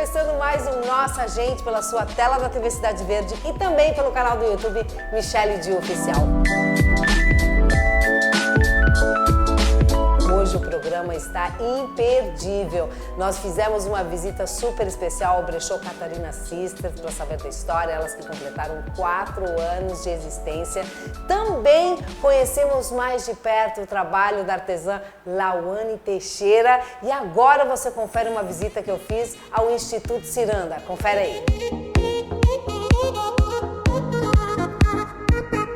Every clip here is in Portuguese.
começando mais um Nossa Gente pela sua tela da TV Cidade Verde e também pelo canal do YouTube Michele Dio Oficial. Hoje o programa está imperdível. Nós fizemos uma visita super especial ao Brechó Catarina Sisters para saber da história, elas que completaram 4 anos de existência. Também conhecemos mais de perto o trabalho da artesã Lauane Teixeira e agora você confere uma visita que eu fiz ao Instituto Ciranda. Confere aí.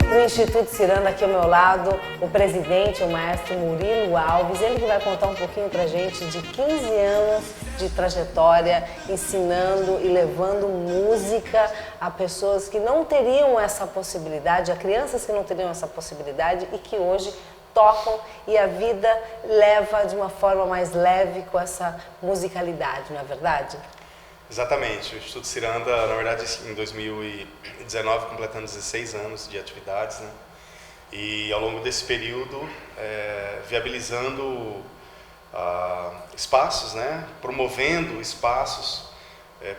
No Instituto Ciranda, aqui ao meu lado, o presidente, o maestro Murilo Alves, ele que vai contar um pouquinho pra gente de 15 anos de trajetória, ensinando e levando música a pessoas que não teriam essa possibilidade, a crianças que não teriam essa possibilidade e que hoje tocam e a vida leva de uma forma mais leve com essa musicalidade, não é verdade? Exatamente, o Instituto Ciranda, na verdade, em 2019, completando 16 anos de atividades, né? E ao longo desse período, viabilizando espaços, né? Promovendo espaços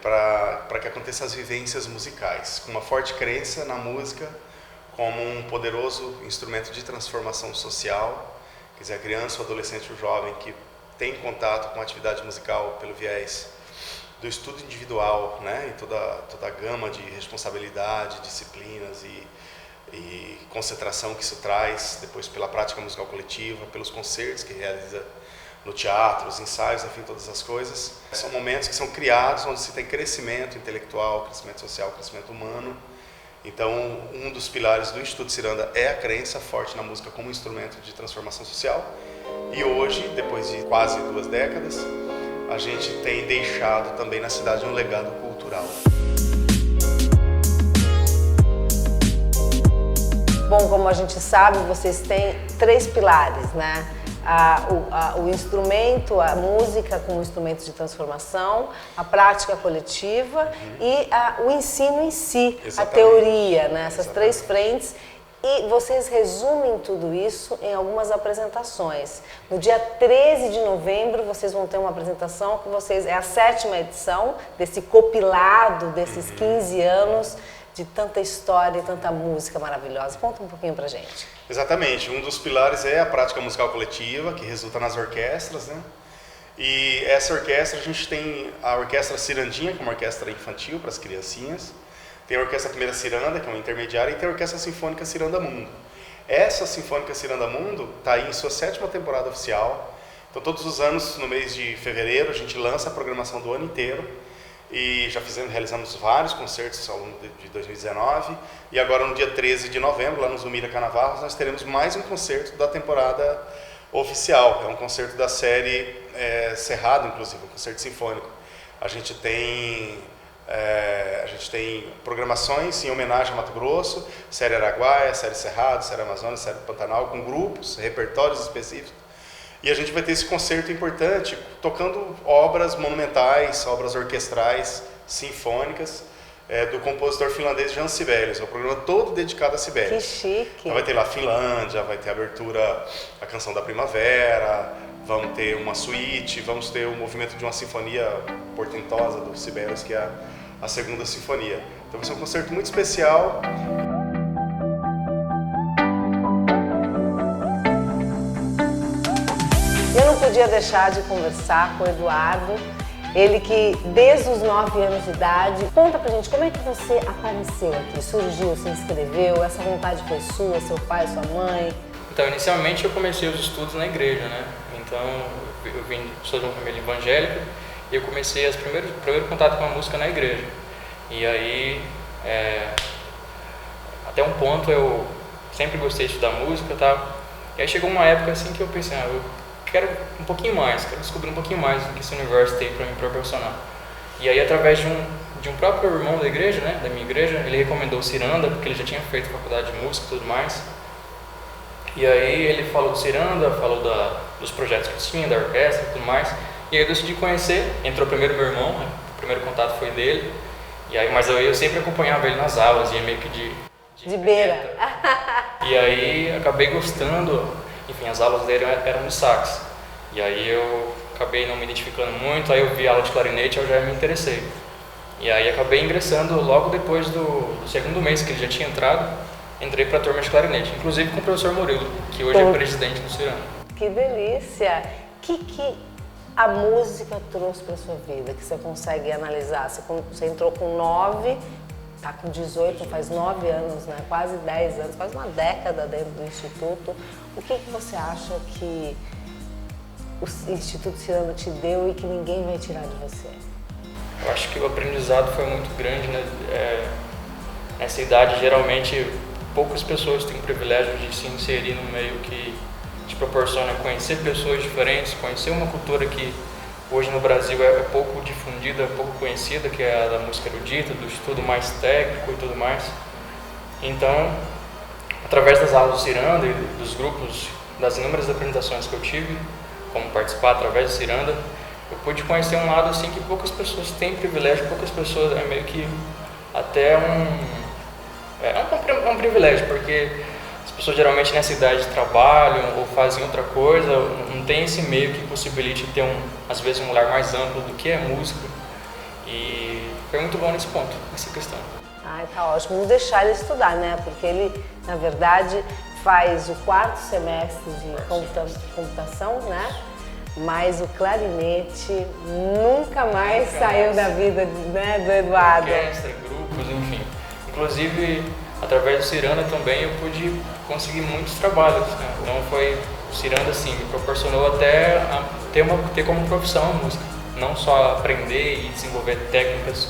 para que aconteçam as vivências musicais, com uma forte crença na música como um poderoso instrumento de transformação social, quer dizer, a criança, o adolescente, o jovem que tem contato com a atividade musical pelo viés do estudo individual, né, e toda a gama de responsabilidade, disciplinas e concentração que isso traz, depois pela prática musical coletiva, pelos concertos que realiza no teatro, os ensaios, enfim, todas as coisas. São momentos que são criados onde se tem crescimento intelectual, crescimento social, crescimento humano. Então, um dos pilares do Instituto Ciranda é a crença forte na música como instrumento de transformação social. E hoje, depois de quase 2 décadas, a gente tem deixado também na cidade um legado cultural. Bom, como a gente sabe, vocês têm 3 pilares, né? O instrumento, a música como instrumento de transformação, a prática coletiva e o ensino em si, exatamente, a teoria, né? Essas 3 frentes. E vocês resumem tudo isso em algumas apresentações. No dia 13 de novembro, vocês vão ter uma apresentação que é a 7ª edição desse compilado desses 15 anos de tanta história e tanta música maravilhosa. Conta um pouquinho pra gente. Exatamente. Um dos pilares é a prática musical coletiva, que resulta nas orquestras, né? E essa orquestra, a gente tem a Orquestra Cirandinha, que é uma orquestra infantil para as criancinhas. Tem a Orquestra Primeira Ciranda, que é uma intermediária, e tem a Orquestra Sinfônica Ciranda Mundo. Essa Sinfônica Ciranda Mundo está aí em sua 7ª temporada oficial. Então, todos os anos, no mês de fevereiro, a gente lança a programação do ano inteiro. E já realizamos vários concertos ao longo de 2019. E agora, no dia 13 de novembro, lá no Zumira Carnaval, nós teremos mais um concerto da temporada oficial. É um concerto da série Cerrado, inclusive, um concerto sinfônico. A gente tem programações em homenagem a Mato Grosso, série Araguaia, série Cerrado, série Amazonas, série Pantanal, com grupos, repertórios específicos. E a gente vai ter esse concerto importante, tocando obras monumentais, obras orquestrais, sinfônicas, do compositor finlandês Jan Sibelius. É um programa todo dedicado a Sibelius. Que chique! Então vai ter lá a Finlândia, vai ter a abertura, a Canção da Primavera, vamos ter uma suíte, vamos ter o movimento de uma sinfonia portentosa do Sibelius, que é a 2ª Sinfonia. Então vai ser um concerto muito especial. Eu não podia deixar de conversar com o Eduardo, ele que desde os 9 anos de idade. Conta pra gente, como é que você apareceu aqui? Surgiu, se inscreveu, essa vontade foi sua, seu pai, sua mãe? Então, inicialmente eu comecei os estudos na igreja, né? Então, sou de uma família evangélica e eu comecei o primeiro contato com a música na igreja. E aí, até um ponto eu sempre gostei de estudar música e tal. E aí chegou uma época assim que eu pensei, eu quero um pouquinho mais, quero descobrir um pouquinho mais do que esse universo tem para me proporcionar. E aí, através de um próprio irmão da igreja, né, da minha igreja, ele recomendou o Ciranda, porque ele já tinha feito faculdade de música e tudo mais. E aí ele falou do Ciranda, falou dos projetos que tinha, da orquestra e tudo mais. E aí eu decidi conhecer, entrou primeiro meu irmão, né, o primeiro contato foi dele. E aí, mas eu sempre acompanhava ele nas aulas, ia meio que de beira. E aí acabei gostando, enfim, as aulas dele eram de sax. E aí eu acabei não me identificando muito, aí eu vi aula de clarinete, eu já me interessei. E aí acabei ingressando logo depois do segundo mês que ele já tinha entrado, entrei para a turma de clarinete, inclusive com o professor Murilo, que hoje é presidente do Ciranda. Que delícia! Que a música trouxe para sua vida, que você consegue analisar? Você entrou com 9, está com 18, faz 9 anos, né? Quase 10 anos, quase uma década dentro do Instituto. O que você acha que o Instituto Ciranda te deu e que ninguém vai tirar de você? Eu acho que o aprendizado foi muito grande, né? Nessa idade, geralmente, poucas pessoas têm o privilégio de se inserir no meio que te proporciona conhecer pessoas diferentes, conhecer uma cultura que hoje no Brasil é pouco difundida, pouco conhecida, que é a da música erudita, do estudo mais técnico e tudo mais. Então, através das aulas do Ciranda e dos grupos, das inúmeras apresentações que eu tive, como participar através do Ciranda, eu pude conhecer um lado assim que poucas pessoas têm privilégio, poucas pessoas, é meio que até um privilégio, porque as pessoas geralmente nessa idade trabalham ou fazem outra coisa, não tem esse meio que possibilite ter às vezes um olhar mais amplo do que é música, e foi muito bom nesse ponto, nessa questão. Ai, tá ótimo. Vamos deixar ele estudar, né? Porque ele, na verdade, faz o 4º semestre de computação, né? Mas o clarinete nunca mais saiu da vida, né, do Eduardo. Orquestra, grupos, enfim. Inclusive, através do Ciranda também eu pude conseguir muitos trabalhos, né? Então o Ciranda assim, me proporcionou até ter como profissão a música. Não só aprender e desenvolver técnicas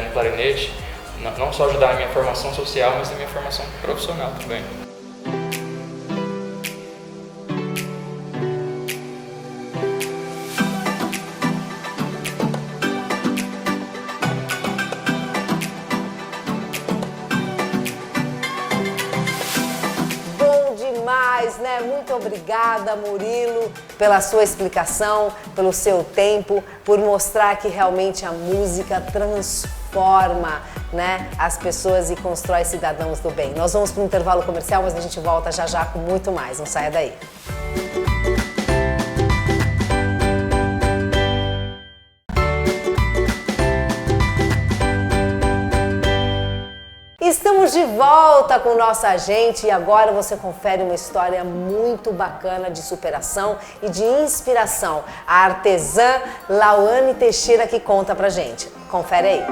no clarinete, não só ajudar na minha formação social, mas na minha formação profissional também. Né? Muito obrigada, Murilo, pela sua explicação, pelo seu tempo, por mostrar que realmente a música transforma, né, as pessoas e constrói cidadãos do bem. Nós vamos para um intervalo comercial, mas a gente volta já já com muito mais. Não saia daí. Estamos de volta com o nosso agente e agora você confere uma história muito bacana de superação e de inspiração. A artesã Lauane Teixeira que conta pra gente. Confere aí.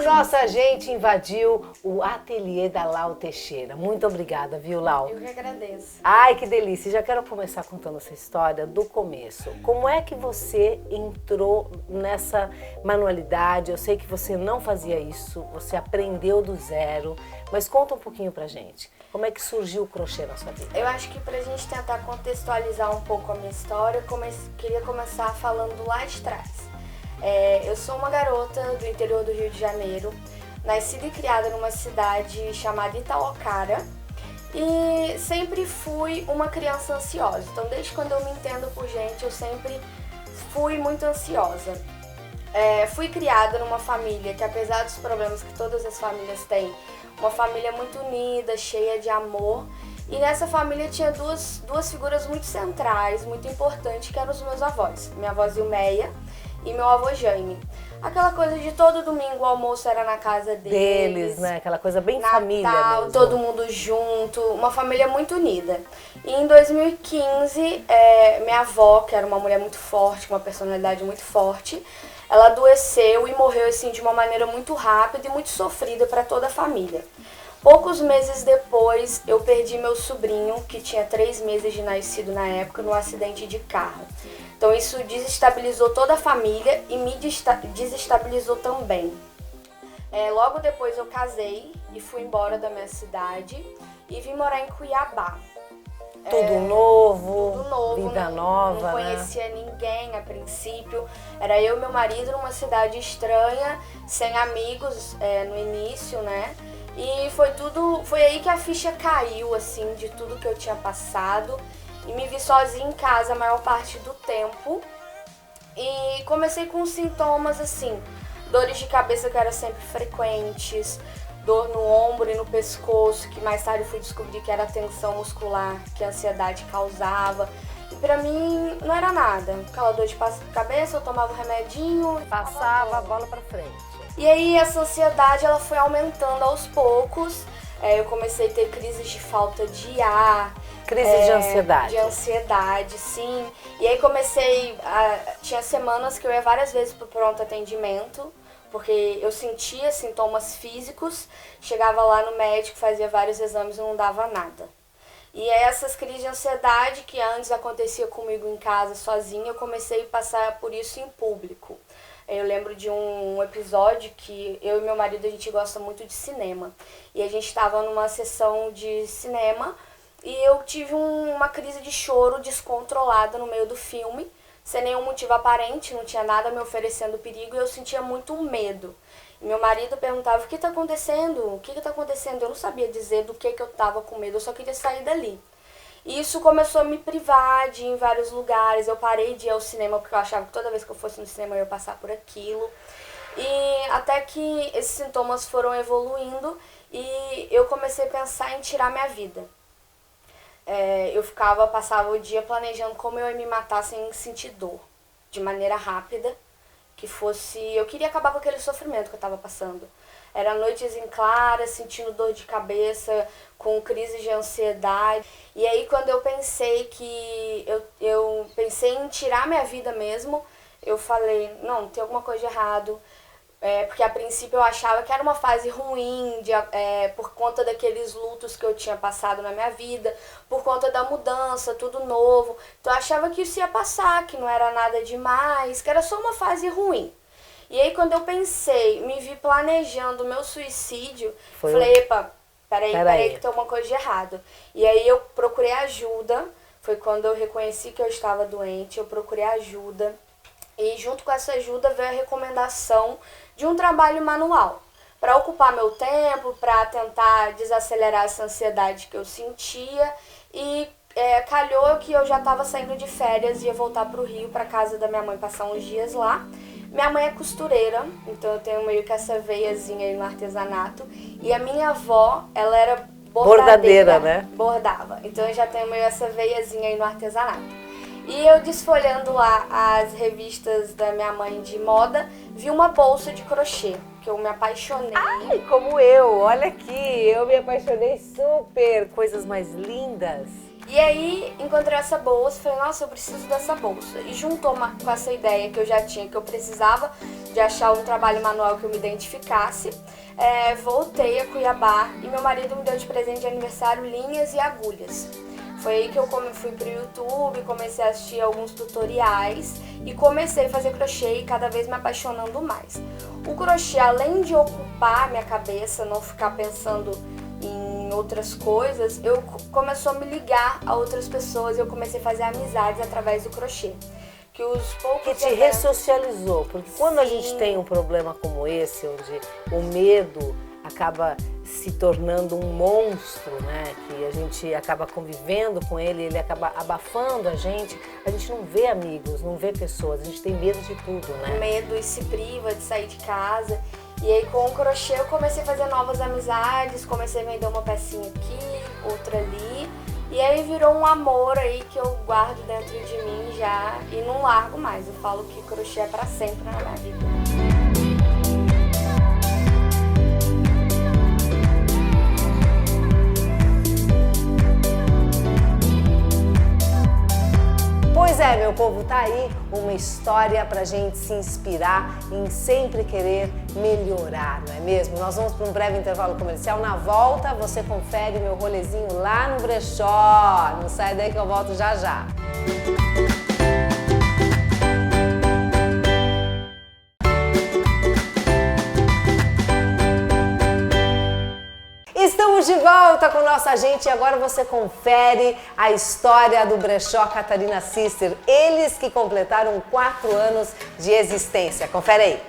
Nossa agente invadiu o ateliê da Lau Teixeira. Muito obrigada, viu, Lau? Eu que agradeço. Ai, que delícia. Já quero começar contando essa história do começo. Como é que você entrou nessa manualidade? Eu sei que você não fazia isso, você aprendeu do zero, mas conta um pouquinho pra gente. Como é que surgiu o crochê na sua vida? Eu acho que pra gente tentar contextualizar um pouco a minha história, queria começar falando lá de trás. Eu sou uma garota do interior do Rio de Janeiro, nascida e criada numa cidade chamada Itaocara e sempre fui uma criança ansiosa. Então, desde quando eu me entendo por gente, eu sempre fui muito ansiosa. Fui criada numa família que, apesar dos problemas que todas as famílias têm, uma família muito unida, cheia de amor. E nessa família tinha duas figuras muito centrais, muito importantes, que eram os meus avós. Minha avó Zilmeia e meu avô Jaime. Aquela coisa de todo domingo o almoço era na casa deles, né? Aquela coisa bem Natal, família mesmo. Todo mundo junto, uma família muito unida. E em 2015, minha avó, que era uma mulher muito forte, com uma personalidade muito forte, ela adoeceu e morreu assim de uma maneira muito rápida e muito sofrida para toda a família. Poucos meses depois, eu perdi meu sobrinho, que tinha 3 meses de nascido na época, num acidente de carro. Então isso desestabilizou toda a família e me desestabilizou também. Logo depois eu casei e fui embora da minha cidade e vim morar em Cuiabá. Tudo novo, Tudo novo, vida nova, não conhecia ninguém a princípio. Era eu e meu marido numa cidade estranha, sem amigos no início, né? E foi aí que a ficha caiu, assim, de tudo que eu tinha passado. E me vi sozinha em casa a maior parte do tempo. E comecei com sintomas, assim, dores de cabeça que eram sempre frequentes, dor no ombro e no pescoço, que mais tarde eu fui descobrir que era a tensão muscular que a ansiedade causava. E pra mim não era nada. Aquela dor de cabeça, eu tomava um remedinho e Passava a bola pra frente. E aí essa ansiedade ela foi aumentando aos poucos. Eu comecei a ter crises de falta de ar. Crise de ansiedade. De ansiedade, sim. E aí tinha semanas que eu ia várias vezes pro pronto atendimento, porque eu sentia sintomas físicos, chegava lá no médico, fazia vários exames e não dava nada. E essas crises de ansiedade, que antes acontecia comigo em casa sozinha, eu comecei a passar por isso em público. Eu lembro de um episódio que eu e meu marido, a gente gosta muito de cinema. E a gente estava numa sessão de cinema e eu tive uma crise de choro descontrolada no meio do filme, sem nenhum motivo aparente, não tinha nada me oferecendo perigo e eu sentia muito medo. E meu marido perguntava: o que está acontecendo? O que está acontecendo? Eu não sabia dizer do que eu estava com medo, eu só queria sair dali. E isso começou a me privar de ir em vários lugares. Eu parei de ir ao cinema porque eu achava que toda vez que eu fosse no cinema eu ia passar por aquilo. E até que esses sintomas foram evoluindo e eu comecei a pensar em tirar minha vida. Eu passava o dia planejando como eu ia me matar sem sentir dor, de maneira rápida, eu queria acabar com aquele sofrimento que eu estava passando. Era noites em claras, sentindo dor de cabeça, com crise de ansiedade. E aí quando eu pensei eu pensei em tirar minha vida mesmo, eu falei, não, tem alguma coisa de errado. Porque a princípio eu achava que era uma fase ruim, por conta daqueles lutos que eu tinha passado na minha vida, por conta da mudança, tudo novo. Então eu achava que isso ia passar, que não era nada demais, que era só uma fase ruim. E aí quando eu me vi planejando o meu suicídio, falei, epa, peraí que tem uma coisa de errado. E aí eu procurei ajuda, foi quando eu reconheci que eu estava doente, eu procurei ajuda. E junto com essa ajuda veio a recomendação de um trabalho manual, para ocupar meu tempo, para tentar desacelerar essa ansiedade que eu sentia. E calhou que eu já estava saindo de férias e ia voltar para o Rio, para casa da minha mãe, passar uns dias lá. Minha mãe é costureira, então eu tenho meio que essa veiazinha aí no artesanato. E a minha avó, ela era bordadeira, né? Bordava. Então eu já tenho meio essa veiazinha aí no artesanato. E eu desfolhando lá as revistas da minha mãe de moda, vi uma bolsa de crochê, que eu me apaixonei. Ai, como eu! Olha aqui, eu me apaixonei super! Coisas mais lindas! E aí, encontrei essa bolsa, falei, nossa, eu preciso dessa bolsa. E juntou com essa ideia que eu já tinha, que eu precisava de achar um trabalho manual que eu me identificasse. Voltei a Cuiabá e meu marido me deu de presente de aniversário linhas e agulhas. Foi aí que eu fui pro YouTube, comecei a assistir alguns tutoriais e comecei a fazer crochê e cada vez me apaixonando mais. O crochê, além de ocupar minha cabeça, não ficar pensando em outras coisas, começou a me ligar a outras pessoas e eu comecei a fazer amizades através do crochê. Que te ressocializou, porque quando a gente tem um problema como esse, onde o medo acaba se tornando um monstro, né? Que a gente acaba convivendo com ele acaba abafando a gente não vê amigos, não vê pessoas, a gente tem medo de tudo, né? Medo e se priva de sair de casa. E aí com o crochê eu comecei a fazer novas amizades, comecei a vender uma pecinha aqui, outra ali. E aí virou um amor aí que eu guardo dentro de mim já e não largo mais. Eu falo que crochê é pra sempre na minha vida. Pois é, meu povo, tá aí uma história pra gente se inspirar em sempre querer melhorar, não é mesmo? Nós vamos para um breve intervalo comercial. Na volta, você confere meu rolezinho lá no brechó. Não sai daí que eu volto já já. Estamos de volta com nossa gente e agora você confere a história do Brechó Catarina Sister. Eles que completaram 4 anos de existência. Confere aí.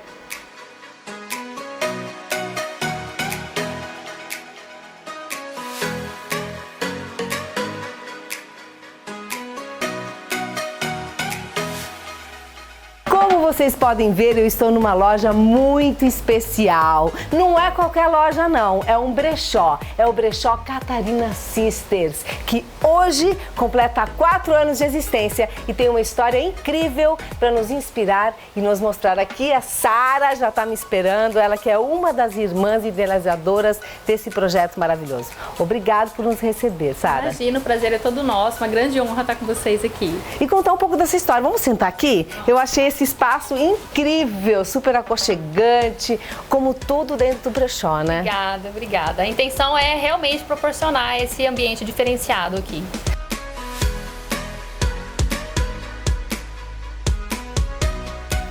Como vocês podem ver, eu estou numa loja muito especial. Não é qualquer loja não, é um brechó. É o brechó Catarina Sisters, que hoje completa 4 anos de existência e tem uma história incrível para nos inspirar e nos mostrar aqui. A Sara já está me esperando, ela que é uma das irmãs idealizadoras desse projeto maravilhoso. Obrigado por nos receber, Sara. Imagina, o prazer é todo nosso, uma grande honra estar com vocês aqui. E contar um pouco dessa história. Vamos sentar aqui? Eu achei esse espaço incrível, super aconchegante, como tudo dentro do brechó, né? Obrigada, obrigada. A intenção é realmente proporcionar esse ambiente diferenciado aqui.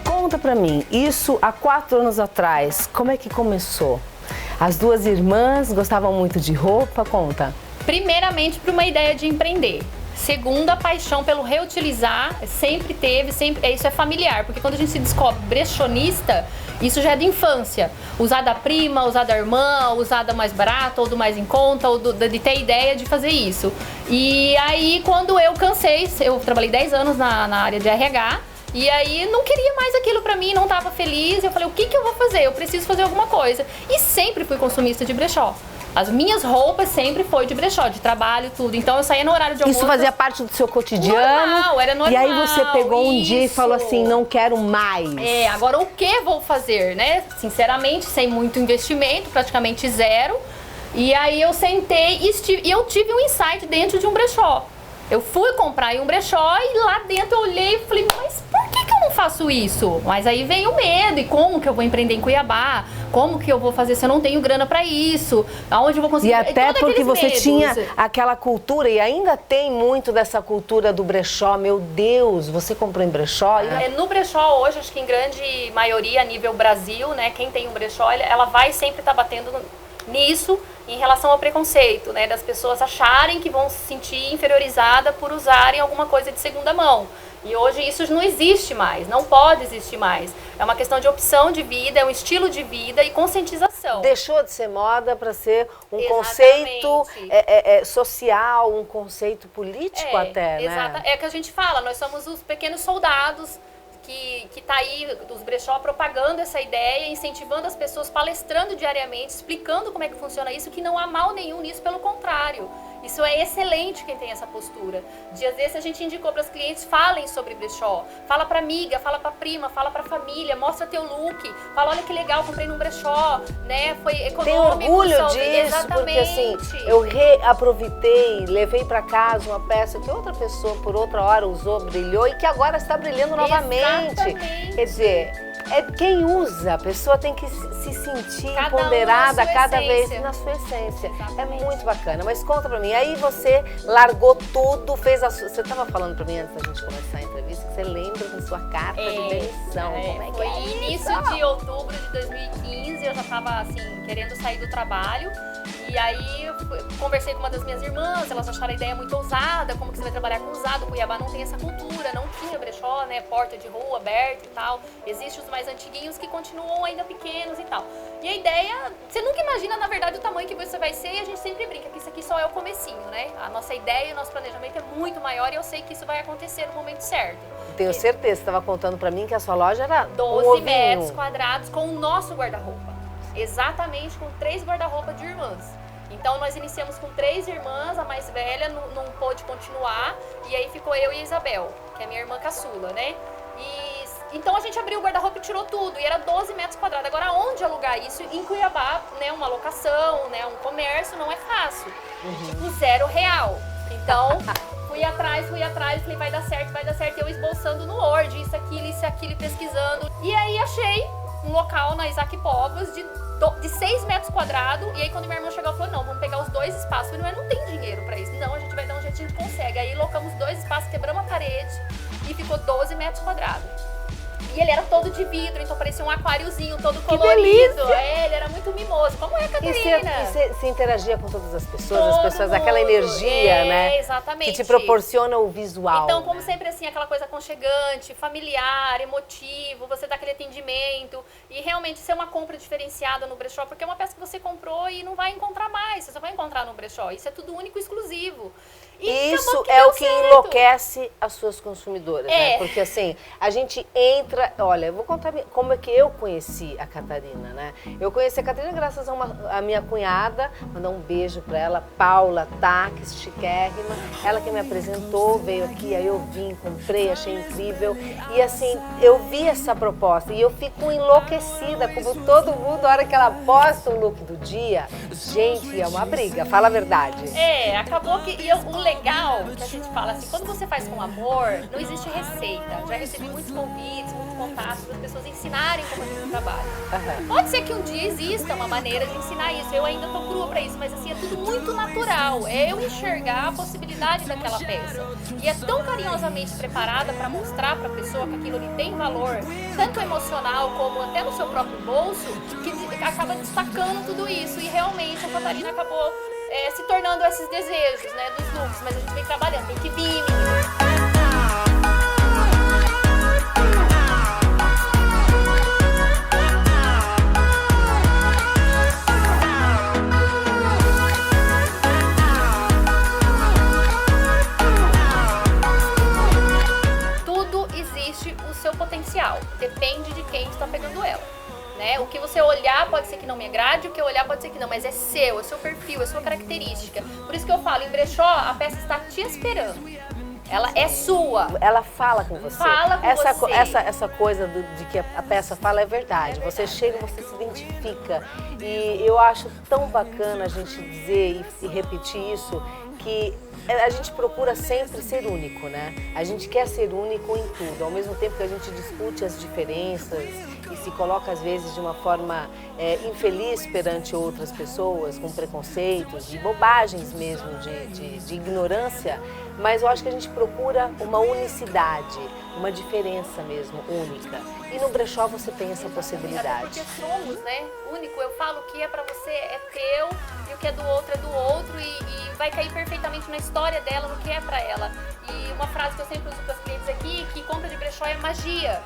Conta pra mim, isso há 4 anos atrás, como é que começou? As 2 irmãs gostavam muito de roupa, conta. Primeiramente, por uma ideia de empreender. Segundo, a paixão pelo reutilizar sempre teve, isso é familiar, porque quando a gente se descobre brechonista, isso já é de infância. Usar da prima, usar da irmã, usar da mais barata ou do mais em conta, ou de ter ideia de fazer isso. E aí, quando eu cansei, eu trabalhei 10 anos na área de RH, e aí não queria mais aquilo pra mim, não tava feliz, eu falei, o que eu vou fazer? Eu preciso fazer alguma coisa. E sempre fui consumista de brechó. As minhas roupas sempre foi de brechó, de trabalho, tudo. Então eu saía no horário de almoço. Isso fazia parte do seu cotidiano? Normal, era normal. E aí você pegou um dia e falou assim, não quero mais. Agora o que vou fazer, né? Sinceramente, sem muito investimento, praticamente zero. E aí eu sentei e eu tive um insight dentro de um brechó. Eu fui comprar em um brechó e lá dentro eu olhei e falei, mas por que eu não faço isso? Mas aí veio o medo, e como que eu vou empreender em Cuiabá? Como que eu vou fazer se eu não tenho grana pra isso? Aonde eu vou conseguir? E até porque você medos. tinha aquela cultura, e ainda tem muito dessa cultura do brechó. Meu Deus, você comprou em brechó? No brechó hoje, acho que em grande maioria, a nível Brasil, né? Quem tem um brechó, ela vai sempre estar batendo nisso em relação ao preconceito, né? Das pessoas acharem que vão se sentir inferiorizada por usarem alguma coisa de segunda mão. E hoje isso não existe mais, não pode existir mais. É uma questão de opção de vida, é um estilo de vida e conscientização. Deixou de ser moda para ser um Exatamente. conceito social, um conceito político até, né? É que a gente fala, nós somos os pequenos soldados que tá aí, dos brechó, propagando essa ideia, incentivando as pessoas, palestrando diariamente, explicando como é que funciona isso, que não há mal nenhum nisso, pelo contrário. Isso é excelente quem tem essa postura. Dias desses a gente indicou para os clientes, falem sobre brechó. Fala para amiga, fala para prima, fala para família, mostra teu look. Fala, olha que legal, comprei num brechó, né? Foi econômico. Tem orgulho disso, exatamente. Porque assim, eu reaproveitei, levei para casa uma peça que outra pessoa por outra hora usou, brilhou e que agora está brilhando novamente. Exatamente. Quer dizer, quem usa, a pessoa tem que se sentir Cada empoderada cada essência. vez na sua essência. Exatamente. É muito bacana. Mas conta pra mim, aí você largou tudo, fez a sua... Você estava falando pra mim antes da gente começar a entrevista que você lembra da sua carta de demissão. Como é que foi é início isso? de outubro de 2015, eu já estava assim, querendo sair do trabalho. E aí eu conversei com uma das minhas irmãs, elas acharam a ideia muito ousada, como que você vai trabalhar com usado, Cuiabá não tem essa cultura, não tinha brechó, né, porta de rua aberta e tal. Existem os mais antiguinhos que continuam ainda pequenos e tal. E a ideia, você nunca imagina na verdade o tamanho que você vai ser, e a gente sempre brinca que isso aqui só é o comecinho, né? A nossa ideia e o nosso planejamento é muito maior e eu sei que isso vai acontecer no momento certo. Tenho certeza, você estava contando pra mim que a sua loja era 12 metros quadrados com o nosso guarda-roupa. Exatamente, com 3 guarda-roupa de irmãs. Então nós iniciamos com 3 irmãs, a mais velha não pôde continuar, e aí ficou eu e a Isabel, que é minha irmã caçula, né? Então a gente abriu o guarda-roupa e tirou tudo, e era 12 metros quadrados. Agora, onde alugar isso? Em Cuiabá, né, uma locação, né, um comércio, não é fácil. Tipo, R$0. Então, fui atrás, falei, vai dar certo, eu esboçando no Word, isso, aquilo, pesquisando. E aí achei um local na Isaac Povas de 6 metros quadrados, e aí quando minha irmã chegou, ela falou, não, vamos pegar os 2 espaços. Eu falei, não tem dinheiro pra isso. Não, a gente vai dar um jeito, a gente consegue. Aí locamos 2 espaços, quebramos a parede e ficou 12 metros quadrados. E ele era todo de vidro, então parecia um aquáriozinho, todo colorido. delícia! Ele era muito mimoso. Como é, Catarina? E você interagia com todas as pessoas, aquela energia, né? Exatamente. Que te proporciona o visual. Então, como sempre, assim, aquela coisa aconchegante, familiar, emotivo, você dá aquele atendimento. E realmente ser uma compra diferenciada no brechó, porque é uma peça que você comprou e não vai encontrar mais, você só vai encontrar no brechó. Isso é tudo único e exclusivo. E isso acabou que é deu o que certo. enlouquece as suas consumidoras, né? É. Porque assim, a gente entra... Olha, eu vou contar como é que eu conheci a Catarina, né? Eu conheci a Catarina graças a minha cunhada, mandar um beijo pra ela, Paula Taques, chiquérrima. Ela que me apresentou, veio aqui, aí eu vim, comprei, achei incrível. E assim, eu vi essa proposta e eu fico enlouquecida, como todo mundo, a hora que ela posta o look do dia. Gente, é uma briga, fala a verdade. Acabou que... E o legal, que a gente fala assim, quando você faz com amor, não existe receita. Já recebi muitos convites, muitos contatos das pessoas ensinarem como a gente trabalha. Pode ser que um dia exista uma maneira de ensinar isso, eu ainda tô crua pra isso, mas assim, é tudo muito natural. É eu enxergar a possibilidade daquela peça. E é tão carinhosamente preparada pra mostrar pra pessoa que aquilo ali tem valor, tanto emocional como até no seu próprio bolso, que acaba destacando tudo isso. E realmente a Catarina acabou se tornando esses desejos, né, dos looks, mas a gente vem trabalhando, tem que vir, tudo existe o seu potencial, depende de quem está pegando ela. Né? O que você olhar pode ser que não me agrade, o que eu olhar pode ser que não, mas é seu perfil, é sua característica. Por isso que eu falo, em brechó, a peça está te esperando. Ela é sua. Ela fala com você. Fala com você. Essa coisa de que a peça fala é verdade. Você chega, você se identifica. E eu acho tão bacana a gente dizer e repetir isso, que a gente procura sempre ser único, né? A gente quer ser único em tudo, ao mesmo tempo que a gente discute as diferenças e se coloca às vezes de uma forma infeliz perante outras pessoas, com preconceitos e bobagens mesmo de ignorância, mas eu acho que a gente procura uma unicidade, uma diferença mesmo, única. E no brechó você tem essa possibilidade. Porque somos, né? Único. Eu falo o que é pra você é teu e o que é do outro e vai cair perfeitamente na história dela, no que é pra ela. E uma frase que eu sempre uso para as clientes aqui, que compra de brechó é magia.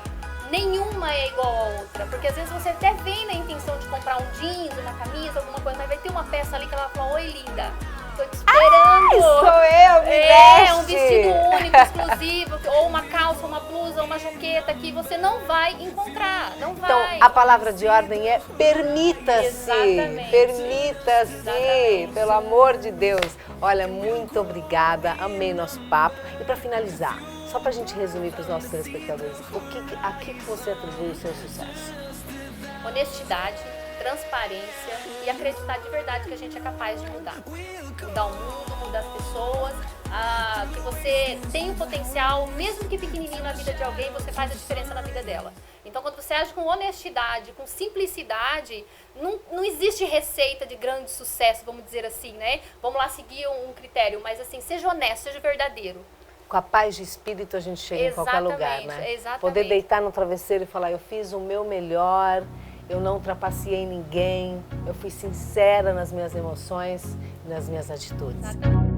Nenhuma é igual a outra, porque às vezes você até vem na intenção de comprar um jeans, uma camisa, alguma coisa, mas vai ter uma peça ali que ela fala, oi linda, tô te esperando. Sou eu, me É, um veste. vestido único, exclusivo, ou uma calça, uma blusa, uma jaqueta que você não vai encontrar, não vai. Então, a palavra de ordem é permita-se. Exatamente. Permita-se, Exatamente. pelo amor de Deus. Olha, muito obrigada, amei nosso papo. E para finalizar, só para a gente resumir para os nossos telespectadores, a que você atribui o seu sucesso? Honestidade, transparência e acreditar de verdade que a gente é capaz de mudar. Mudar o mundo, mudar as pessoas, que você tem o potencial, mesmo que pequenininho na vida de alguém, você faz a diferença na vida dela. Então, quando você age com honestidade, com simplicidade, não existe receita de grande sucesso, vamos dizer assim, né? Vamos lá seguir um critério, mas assim, seja honesto, seja verdadeiro. Com a paz de espírito a gente chega em qualquer lugar, né? Exatamente. Poder deitar no travesseiro e falar, eu fiz o meu melhor, eu não trapaceei ninguém, eu fui sincera nas minhas emoções e nas minhas atitudes. Exatamente.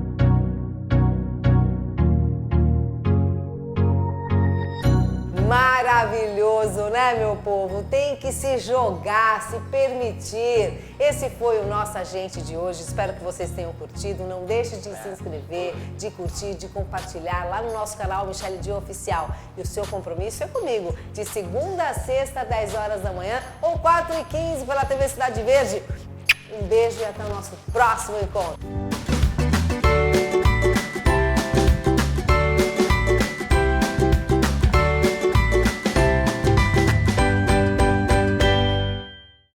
Maravilhoso, né, meu povo? Tem que se jogar, se permitir. Esse foi o nosso Agente de hoje. Espero que vocês tenham curtido. Não deixe de se inscrever, de curtir, de compartilhar lá no nosso canal Michele Dio Oficial. E o seu compromisso é comigo, de segunda a sexta, 10 horas da manhã ou 4h15 pela TV Cidade Verde. Um beijo e até o nosso próximo encontro.